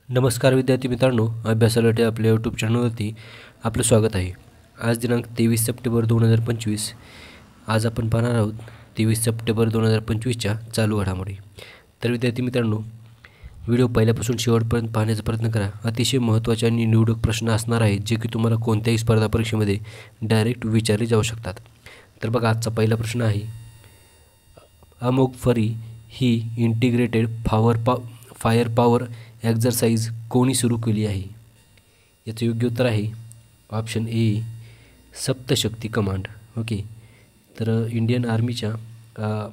नमस्कार विद्यार्थी मित्रांनो, अभ्यासासाठी आपल्या यूट्यूब चॅनलवरती आपलं स्वागत आहे। आज दिनांक 23 सप्टेंबर 2025। आज आपण पाहणार आहोत 23 सप्टेंबर 2025च्या चालू घडामोडी। तर विद्यार्थी मित्रांनो, व्हिडिओ पहिल्यापासून शेवटपर्यंत पाहण्याचा प्रयत्न करा। अतिशय महत्त्वाचे आणि निवडक प्रश्न असणार आहेत जे की तुम्हाला कोणत्याही स्पर्धा परीक्षेमध्ये डायरेक्ट विचारले जाऊ शकतात। तर बघा, आजचा पहिला प्रश्न आहे, अमोघ फरी ही इंटिग्रेटेड फायर पॉवर एक्झरसाइज कोणी सुरू केली आहे? याचं योग्य उत्तर आहे ऑप्शन ए, सप्तशक्ती कमांड। ओके, तर इंडियन आर्मीच्या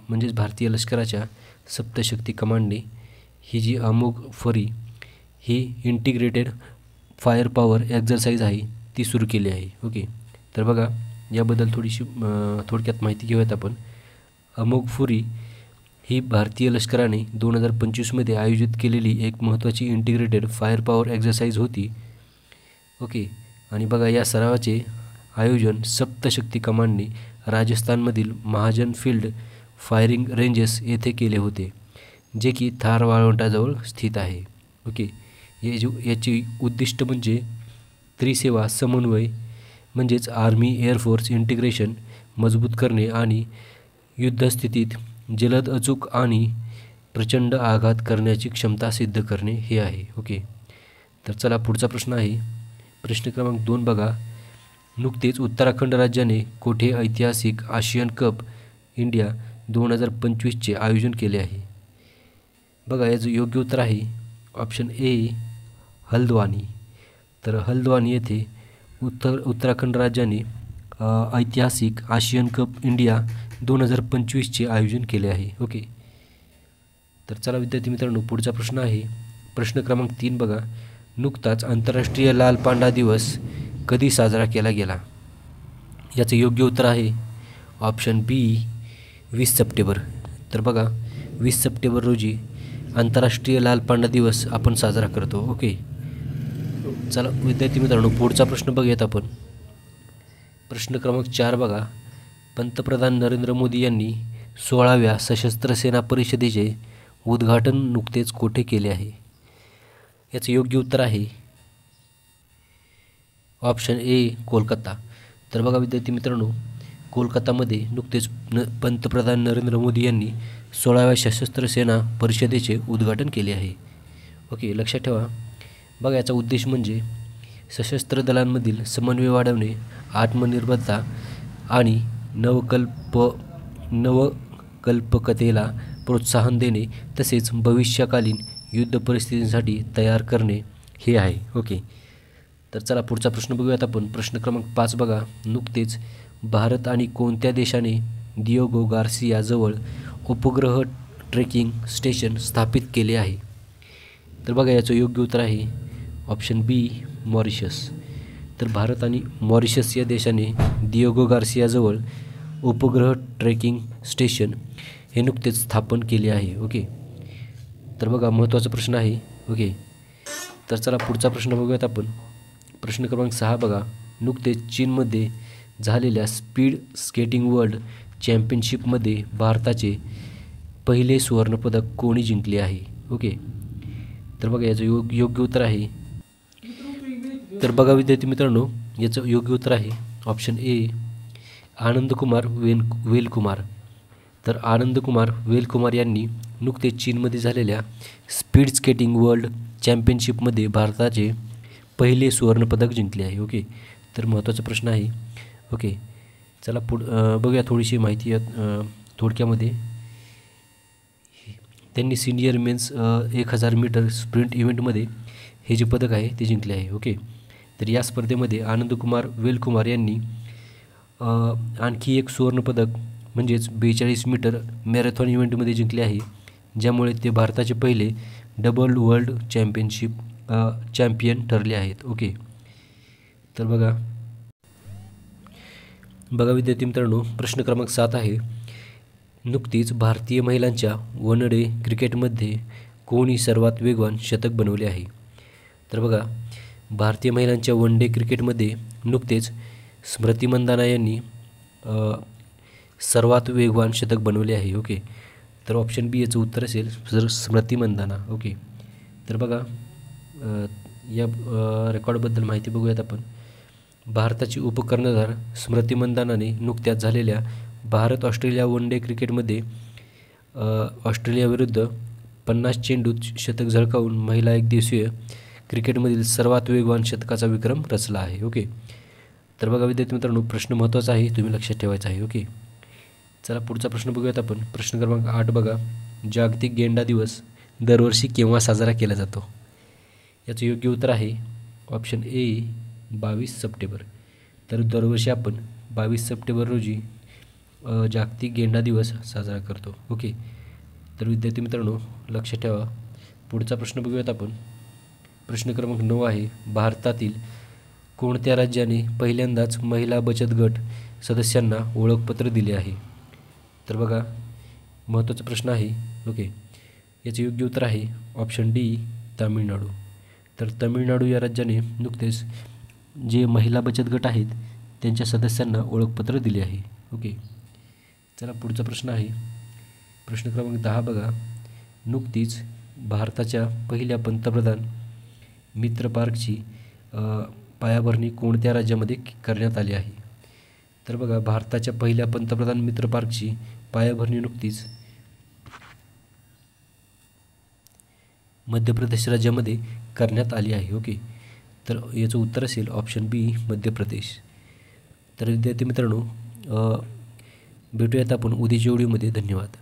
म्हणजेच भारतीय लष्कराच्या सप्तशक्ती कमांडने ही जी अमोघ फरी ही इंटिग्रेटेड फायर पॉवर एक्झरसाइज आहे ती सुरू केली आहे। ओके, तर बघा, याबद्दल थोडक्यात माहिती घेऊयात आपण। अमोघ फरी ही भारतीय लष्कराने 2025मध्ये आयोजित केलेली एक महत्त्वाची इंटिग्रेटेड फायर पॉवर एक्झरसाइज होती। ओके, आणि बघा, या सरावाचे आयोजन सप्तशक्ती कमांडने राजस्थानमधील महाजन फील्ड फायरिंग रेंजेस येथे केले होते, जे की थार वाळवंटाजवळ स्थित आहे। ओके, याची उद्दिष्ट म्हणजे त्रिसेवा समन्वय म्हणजेच आर्मी एअरफोर्स इंटिग्रेशन मजबूत करणे आणि युद्धस्थितीत जलद, अचूक आणि प्रचंड आघात करण्याची क्षमता सिद्ध करणे हे आहे। ओके, तर चला पुढचा प्रश्न आहे, प्रश्न क्रमांक 2 बघा, नुकतेच उत्तराखंड राज्याने कोठे ऐतिहासिक आशियन कप इंडिया 2025चे आयोजन केले आहे? बघा, याचं योग्य उत्तर आहे ऑप्शन ए, हल्द्वानी। तर हल्द्वानी येथे उत्तराखंड राज्याने ऐतिहासिक आशियन कप इंडिया 2025चे आयोजन केले आहे। ओके, तर चला विद्यार्थी मित्रांनो, पुढचा प्रश्न आहे, प्रश्न क्रमांक 3 बघा, नुकताच आंतरराष्ट्रीय लाल पांडा दिवस कधी साजरा केला गेला? याचं योग्य उत्तर आहे ऑप्शन बी, 20 सप्टेंबर। तर बघा, 20 सप्टेंबर रोजी आंतरराष्ट्रीय लाल पांडा दिवस आपण साजरा करतो। ओके, चला विद्यार्थी मित्रांनो, पुढचा प्रश्न बघूयात आपण। प्रश्न क्रमांक 4 बघा, पंतप्रधान नरेंद्र मोदी यांनी 16व्या सशस्त्र सेना परिषदेचे उद्घाटन नुकतेच कोठे केले आहे? याचं योग्य उत्तर आहे ऑप्शन ए, कोलकाता। तर बघा विद्यार्थी मित्रांनो, कोलकातामध्ये नुकतेच पंतप्रधान नरेंद्र मोदी यांनी 16व्या सशस्त्र सेना परिषदेचे उद्घाटन केले आहे। ओके, लक्षात ठेवा। बघा, याचा उद्देश म्हणजे सशस्त्र दलांमधील समन्वय वाढवणे, आत्मनिर्भरता आणि नवकल्पकतेला प्रोत्साहन देणे, तसेच भविष्यकालीन युद्ध परिस्थितींसाठी तयार करणे हे आहे। ओके, तर चला पुढचा प्रश्न बघूयात आपण। प्रश्न क्रमांक 5 बघा, नुकतेच भारत आणि कोणत्या देशाने दिएगो गार्सिया जवळ उपग्रह ट्रेकिंग स्टेशन स्थापित केले आहे? तर बघा, याचं योग्य उत्तर आहे ऑप्शन बी, मॉरिशस। तर भारत आणि मॉरिशस या देशाने दिएगो गार्सियाजवळ उपग्रह ट्रेकिंग स्टेशन हे नुकतेच स्थापन केले आहे। ओके, तर बघा, महत्त्वाचा प्रश्न आहे। ओके, तर चला पुढचा प्रश्न बघूयात आपण। प्रश्न क्रमांक 6 बघा, नुकतेच चीनमध्ये झालेल्या स्पीड स्केटिंग वर्ल्ड चॅम्पियनशिपमध्ये भारताचे पहिले सुवर्णपदक कोणी जिंकले आहे? ओके, तर बघा, याचं योग्य उत्तर आहे, तर बघा विद्यार्थी मित्रांनो, याचं योग्य उत्तर आहे ऑप्शन ए, आनंदकुमार वेलकुमार। तर आनंदकुमार वेलकुमार यांनी नुकतेच चीनमध्ये झालेल्या स्पीड स्केटिंग वर्ल्ड चॅम्पियनशिपमध्ये भारताचे पहिले सुवर्णपदक जिंकले आहे। ओके, तर महत्त्वाचा प्रश्न आहे। ओके, चला बघूया थोडीशी माहिती थोडक्यामध्ये। त्यांनी सिनियर मेन्स 1000 मीटर स्प्रिंट इव्हेंटमध्ये हे जे पदक आहे ते जिंकले आहे। ओके, तर या स्पर्धेमध्ये आनंदकुमार वेलकुमार यांनी आणखी एक सुवर्णपदक म्हणजेच 42 मीटर मॅरेथॉन इव्हेंटमध्ये जिंकले आहे, ज्यामुळे ते भारताचे पहिले डबल वर्ल्ड चॅम्पियन ठरले आहेत। ओके, तर बघा विद्यार्थी मित्रांनो, प्रश्न क्रमांक 7 आहे, नुकतीच भारतीय महिलांच्या वन डे क्रिकेटमध्ये कोणी सर्वात वेगवान शतक बनवले आहे? तर बघा, भारतीय महिलांच्या वन डे क्रिकेटमध्ये नुकतेच स्मृती मंदाना यांनी सर्वात वेगवान शतक बनवले आहे। ओके, तर ऑप्शन बी याचं उत्तर असेल स्मृती मंदाना। ओके, तर बघा, या रेकॉर्डबद्दल माहिती बघूयात आपण. भारताची उपकर्णधार स्मृती मंदानाने नुकत्याच झालेल्या भारत ऑस्ट्रेलिया वन डे क्रिकेटमध्ये ऑस्ट्रेलियाविरुद्ध 50 चेंडूत शतक झळकावून महिला एकदिवसीय क्रिकेटमधील सर्वात वेगवान शतकाचा विक्रम रचला आहे. ओके, तर बघा विद्यार्थी मित्रांनो, प्रश्न महत्त्वाचा आहे, तुम्ही लक्षात ठेवायचा आहे. ओके, चला पुढचा प्रश्न बघूयात आपण. प्रश्न क्रमांक 8 बघा. जागतिक गेंडा दिवस दरवर्षी केव्हा साजरा केला जातो? याचं योग्य उत्तर आहे ऑप्शन ए 22 सप्टेंबर. तर दरवर्षी आपण 22 सप्टेंबर रोजी जागतिक गेंडा दिवस साजरा करतो. ओके, तर विद्यार्थी मित्रांनो लक्ष ठेवा. पुढचा प्रश्न बघूयात आपण. प्रश्न क्रमांक 9 आहे. भारतातील कोणत्या राज्याने पहिल्यांदाच महिला बचत गट सदस्यांना ओळखपत्र दिले आहे? तर बघा महत्त्वाचा प्रश्न आहे. ओके, याचे योग्य उत्तर आहे ऑप्शन डी तामिळनाडू. तर तामिळनाडू या राज्याने नुकतेच जे महिला बचत गट आहेत त्यांच्या सदस्यांना ओळखपत्र दिले आहे. ओके, चला पुढचा प्रश्न आहे. प्रश्न क्रमांक 10 बघा. नुकतीच भारताच्या पहिल्या पंतप्रधान मित्र पार्कची पायाभरणी कोणत्या राज्यामध्ये करण्यात आली आहे? तर बघा भारताच्या पहिल्या पंतप्रधान मित्र पार्कची पायाभरणी नुकतीच मध्य प्रदेश राज्यामध्ये करण्यात आली आहे. ओके, तर याचं उत्तर असेल ऑप्शन बी मध्य प्रदेश. तर विद्यार्थी मित्रांनो भेटूयात आपण उद्याच्या व्हिडिओमध्ये. धन्यवाद.